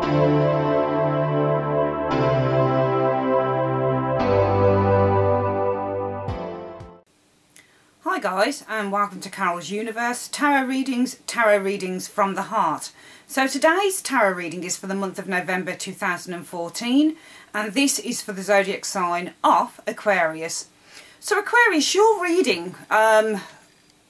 Hi guys, and welcome to Carol's Universe Tarot Readings from the Heart. So today's tarot reading is for the month of November 2014, and this is for the zodiac sign of Aquarius. So Aquarius, your reading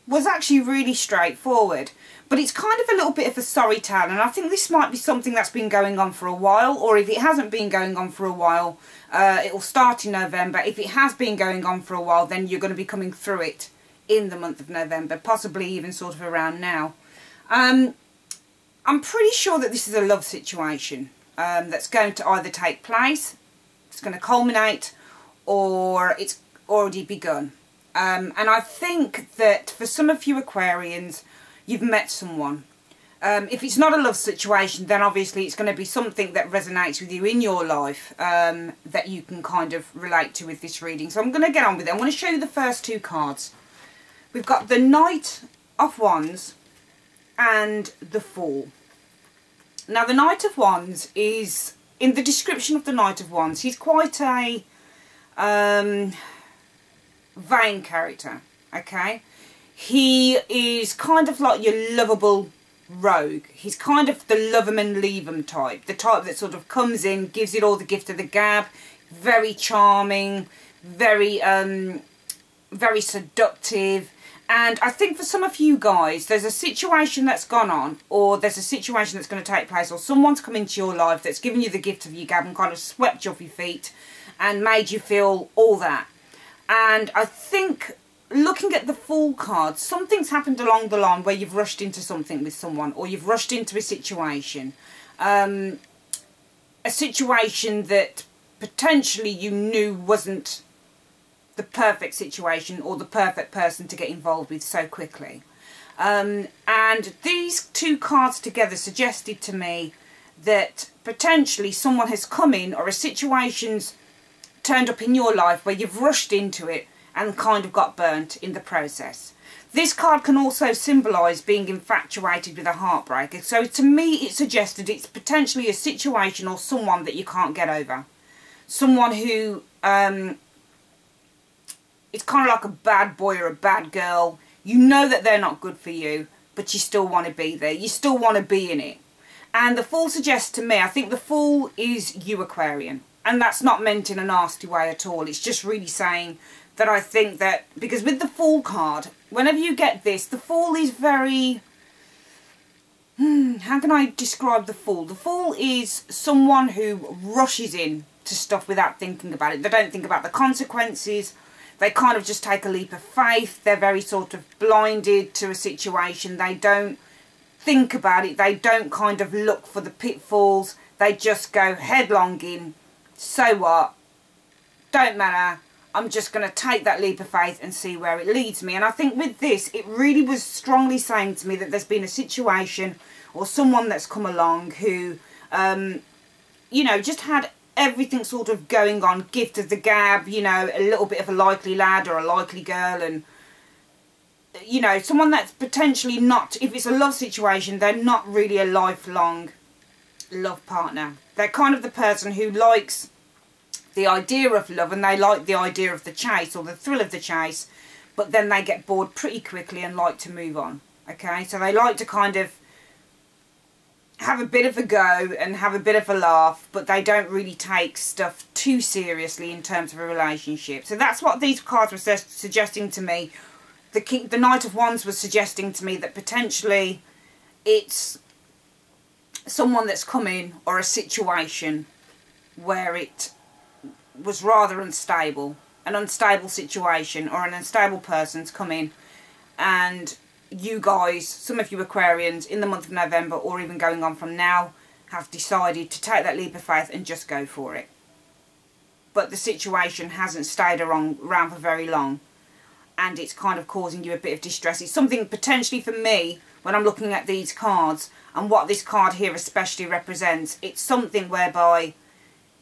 was actually really straightforward, but it's kind of a little bit of a sorry tale, and I think this might be something that's been going on for a while, or if it hasn't been going on for a while, it will start in November. If it has been going on for a while, then you're going to be coming through it in the month of November, possibly even sort of around now. I'm pretty sure that this is a love situation that's going to either take place, it's going to culminate, or it's already begun. And I think that for some of you Aquarians, you've met someone. If it's not a love situation, then obviously it's going to be something that resonates with you in your life, that you can kind of relate to with this reading. So I'm going to get on with it. I'm going to show you the first two cards. We've got the Knight of Wands and the Fool. Now the Knight of Wands is, in the description of the Knight of Wands, he's quite a vain character, okay? He is kind of like your lovable rogue. He's kind of the love 'em and leave 'em type. The type that sort of comes in, gives it all the gift of the gab, very charming, very seductive. And I think for some of you guys, there's a situation that's gone on, or there's a situation that's going to take place, or someone's come into your life that's given you the gift of your gab and kind of swept you off your feet and made you feel all that. And I think, looking at the Fool card, something's happened along the line where you've rushed into something with someone, or you've rushed into a situation. A situation that potentially you knew wasn't the perfect situation or the perfect person to get involved with so quickly. And these two cards together suggested to me that potentially someone has come in, or a situation's turned up in your life where you've rushed into it and kind of got burnt in the process. This card can also symbolise being infatuated with a heartbreaker. So to me it suggested it's potentially a situation or someone that you can't get over. Someone who it's kind of like a bad boy or a bad girl. You know that they're not good for you, but you still want to be there. You still want to be in it. And the Fool suggests to me, I think the Fool is you, Aquarian. And that's not meant in a nasty way at all. It's just really saying that I think that, because with the Fool card, whenever you get this, the Fool is very... how can I describe the Fool? The Fool is someone who rushes in to stuff without thinking about it. They don't think about the consequences. They kind of just take a leap of faith. They're very sort of blinded to a situation. They don't think about it. They don't kind of look for the pitfalls. They just go headlong in. So what? Don't matter. I'm just going to take that leap of faith and see where it leads me. And I think with this, it really was strongly saying to me that there's been a situation or someone that's come along who, you know, just had everything sort of going on, gift of the gab, you know, a little bit of a likely lad or a likely girl, and, you know, someone that's potentially not, if it's a love situation, they're not really a lifelong love partner. They're kind of the person who likes the idea of love, and they like the idea of the chase or the thrill of the chase, but then they get bored pretty quickly and like to move on, okay? So they like to kind of have a bit of a go and have a bit of a laugh, but they don't really take stuff too seriously in terms of a relationship. So that's what these cards were suggesting to me. The Knight of Wands was suggesting to me that potentially it's someone that's come in, or a situation where it was rather unstable. An unstable situation, or an unstable person's come in, and you guys, some of you Aquarians, in the month of November, or even going on from now, have decided to take that leap of faith and just go for it. But the situation hasn't stayed around for very long, and it's kind of causing you a bit of distress. It's something potentially for me, when I'm looking at these cards, and what this card here especially represents, it's something whereby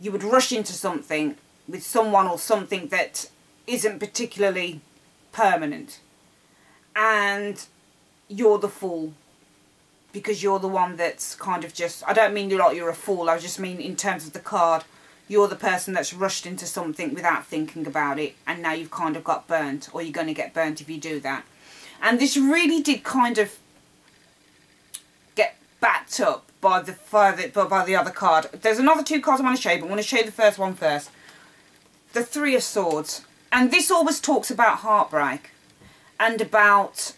you would rush into something with someone or something that isn't particularly permanent, and you're the fool because you're the one that's kind of just, I don't mean you're a fool, I just mean in terms of the card, you're the person that's rushed into something without thinking about it, and now you've kind of got burnt, or you're going to get burnt if you do that. And this really did kind of get backed up by the other card. There's another two cards I want to show you, but I want to show you the first one first. The Three of Swords. And this always talks about heartbreak and about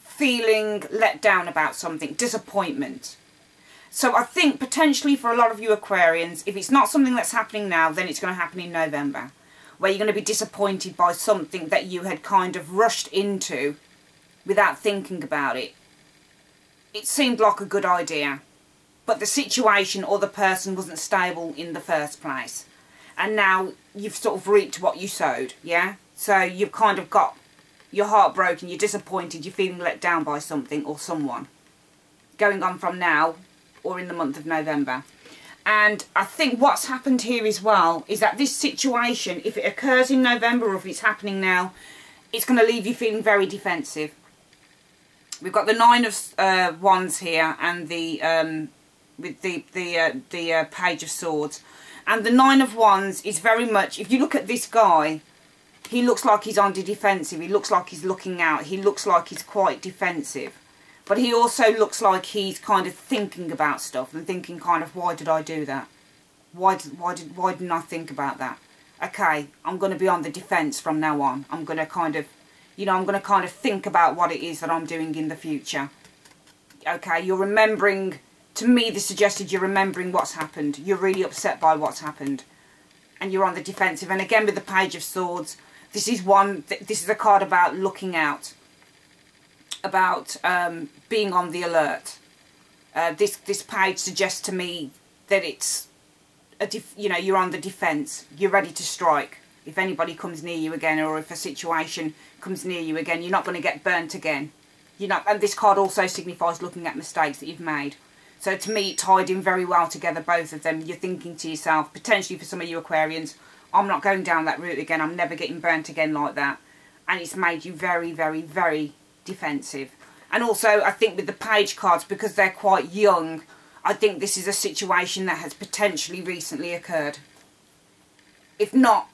feeling let down about something, disappointment. So I think potentially for a lot of you Aquarians, if it's not something that's happening now, then it's going to happen in November, where you're going to be disappointed by something that you had kind of rushed into without thinking about it. It seemed like a good idea, but the situation or the person wasn't stable in the first place. And now you've sort of reaped what you sowed, yeah? So you've kind of got your heart broken, you're disappointed, you're feeling let down by something or someone going on from now or in the month of November. And I think what's happened here as well is that this situation, if it occurs in November or if it's happening now, it's going to leave you feeling very defensive. We've got the Nine of Wands here and the with the Page of Swords. And the Nine of Wands is very much, if you look at this guy, he looks like he's on the defensive. He looks like he's looking out. He looks like he's quite defensive. But he also looks like he's kind of thinking about stuff and thinking kind of, why did I do that? Why didn't I think about that? Okay, I'm going to be on the defence from now on. I'm going to kind of, you know, I'm going to kind of think about what it is that I'm doing in the future. Okay, you're remembering, to me this suggested you're remembering what's happened. You're really upset by what's happened. And you're on the defensive. And again with the Page of Swords, this is a card about looking out. About being on the alert. This page suggests to me that it's you're on the defence. You're ready to strike. If anybody comes near you again, or if a situation comes near you again, you're not going to get burnt again. You're not. And this card also signifies looking at mistakes that you've made. So to me, it tied in very well together, both of them. You're thinking to yourself, potentially for some of you Aquarians, I'm not going down that route again. I'm never getting burnt again like that. And it's made you very, very, very defensive. And also I think with the Page cards, because they're quite young, I think this is a situation that has potentially recently occurred. If not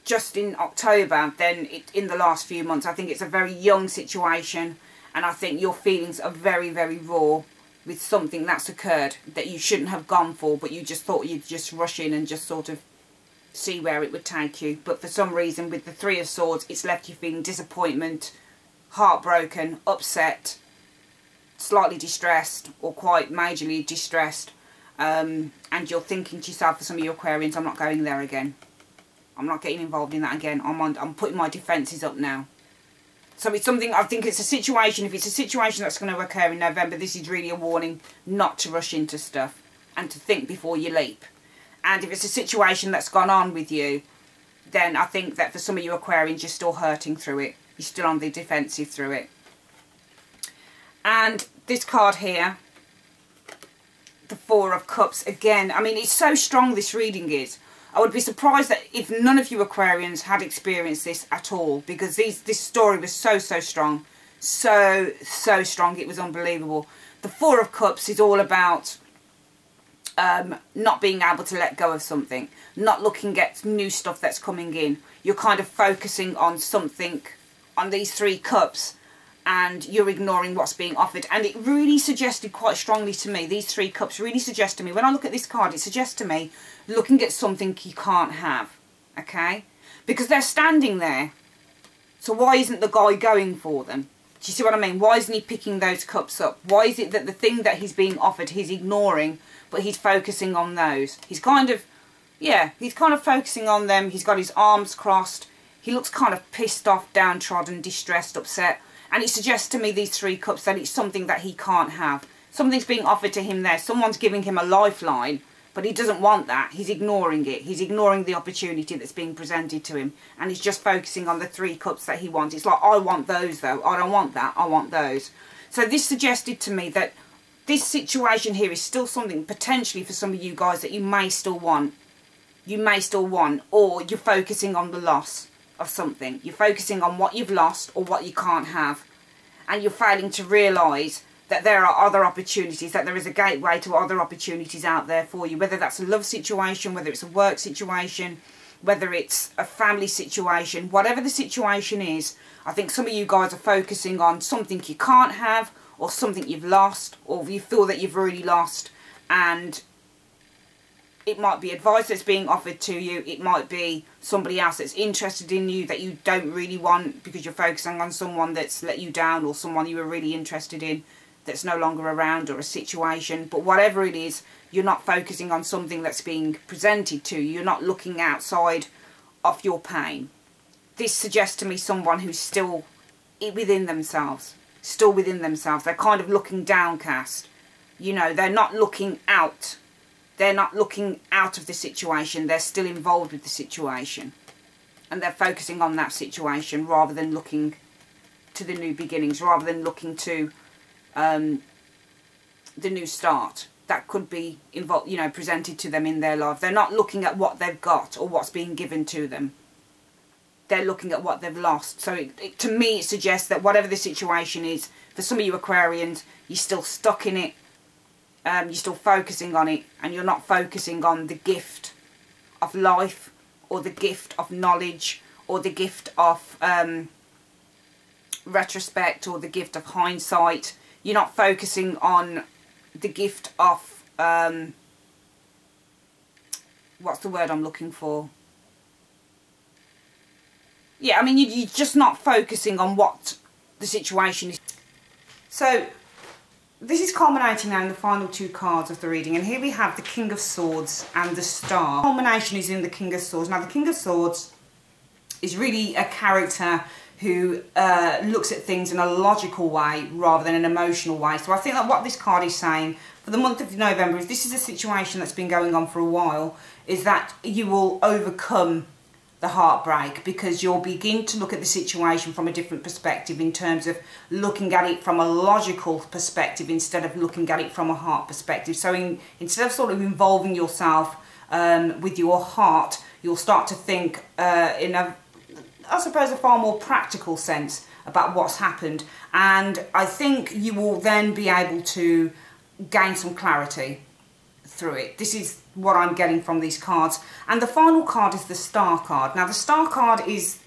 just in October, then in the last few months. I think it's a very young situation, and I think your feelings are very, very raw with something that's occurred that you shouldn't have gone for, but you just thought you'd just rush in and just sort of see where it would take you. But for some reason with the Three of Swords, it's left you feeling disappointment, heartbroken, upset, slightly distressed, or quite majorly distressed, and you're thinking to yourself, for some of your Aquarians, I'm not going there again. I'm not getting involved in that again. I'm putting my defences up now. So it's something, I think it's a situation, if it's a situation that's going to occur in November, this is really a warning not to rush into stuff and to think before you leap. And if it's a situation that's gone on with you, then I think that for some of you Aquarians, you're still hurting through it. You're still on the defensive through it. And this card here, the Four of Cups, again, I mean, it's so strong, this reading is. I would be surprised that if none of you Aquarians had experienced this at all, because this story was so strong. So strong, it was unbelievable. The Four of Cups is all about not being able to let go of something, not looking at new stuff that's coming in. You're kind of focusing on something, on these three cups, and you're ignoring what's being offered. And it really suggested quite strongly to me, these three cups really suggest to me, when I look at this card, it suggests to me looking at something you can't have, okay? Because they're standing there. So why isn't the guy going for them? Do you see what I mean? Why isn't he picking those cups up? Why is it that the thing that he's being offered he's ignoring, but he's focusing on those? He's kind of, yeah, he's kind of focusing on them. He's got his arms crossed. He looks kind of pissed off, downtrodden, distressed, upset. And it suggests to me, these three cups, that it's something that he can't have. Something's being offered to him there. Someone's giving him a lifeline, but he doesn't want that. He's ignoring it. He's ignoring the opportunity that's being presented to him. And he's just focusing on the three cups that he wants. It's like, I want those though. I don't want that. I want those. So this suggested to me that this situation here is still something potentially for some of you guys that you may still want. You may still want, or you're focusing on the loss of something. You're focusing on what you've lost or what you can't have. and you're failing to realise that there are other opportunities, that there is a gateway to other opportunities out there for you, whether that's a love situation, whether it's a work situation, whether it's a family situation, whatever the situation is. I think some of you guys are focusing on something you can't have, or something you've lost, or you feel that you've really lost, and it might be advice that's being offered to you, it might be somebody else that's interested in you that you don't really want because you're focusing on someone that's let you down, or someone you were really interested in that's no longer around, or a situation. But whatever it is, you're not focusing on something that's being presented to you. You're not looking outside of your pain. This suggests to me someone who's still within themselves. Still within themselves. They're kind of looking downcast. You know, they're not looking out. They're not looking out of the situation. They're still involved with the situation. And they're focusing on that situation rather than looking to the new beginnings, rather than looking to the new start that could be involved, you know, presented to them in their life. They're not looking at what they've got or what's being given to them. They're looking at what they've lost. So to me, it suggests that whatever the situation is, for some of you Aquarians, you're still stuck in it. You're still focusing on it, and you're not focusing on the gift of life, or the gift of knowledge, or the gift of retrospect, or the gift of hindsight. You're not focusing on the gift of, what's the word I'm looking for? Yeah, I mean, you're just not focusing on what the situation is. So this is culminating now in the final two cards of the reading, and here we have the King of Swords and the Star. Culmination is in the King of Swords. Now the King of Swords is really a character who looks at things in a logical way rather than an emotional way. So I think that what this card is saying for the month of November is this is a situation that's been going on for a while, is that you will overcome the heartbreak, because you'll begin to look at the situation from a different perspective, in terms of looking at it from a logical perspective instead of looking at it from a heart perspective. So instead of sort of involving yourself with your heart, you'll start to think in a, I suppose, a far more practical sense about what's happened. And I think you will then be able to gain some clarity through it. This is what I'm getting from these cards. And the final card is the Star card. Now the Star card is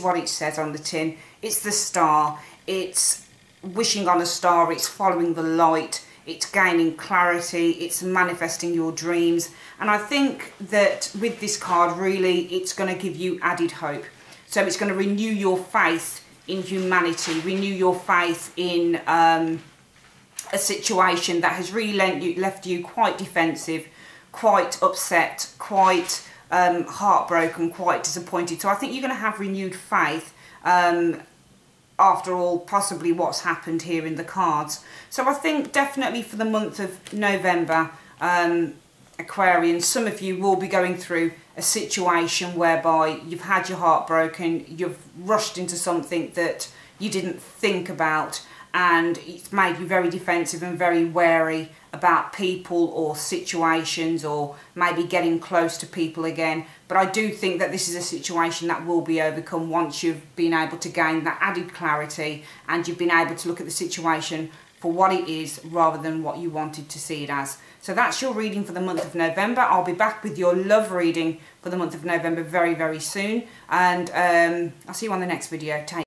what it says on the tin. It's the star. It's wishing on a star. It's following the light. It's gaining clarity. It's manifesting your dreams. And I think that with this card, really, it's going to give you added hope. So it's going to renew your faith in humanity, renew your faith in a situation that has really left you quite defensive, quite upset, quite heartbroken, quite disappointed. So I think you're going to have renewed faith after all, possibly what's happened here in the cards. So I think definitely for the month of November, Aquarians, some of you will be going through a situation whereby you've had your heart broken, you've rushed into something that you didn't think about, and it's made you very defensive and very wary about people or situations, or maybe getting close to people again. But I do think that this is a situation that will be overcome once you've been able to gain that added clarity, and you've been able to look at the situation for what it is rather than what you wanted to see it as. So that's your reading for the month of November. I'll be back with your love reading for the month of November very, very soon. And I'll see you on the next video. Take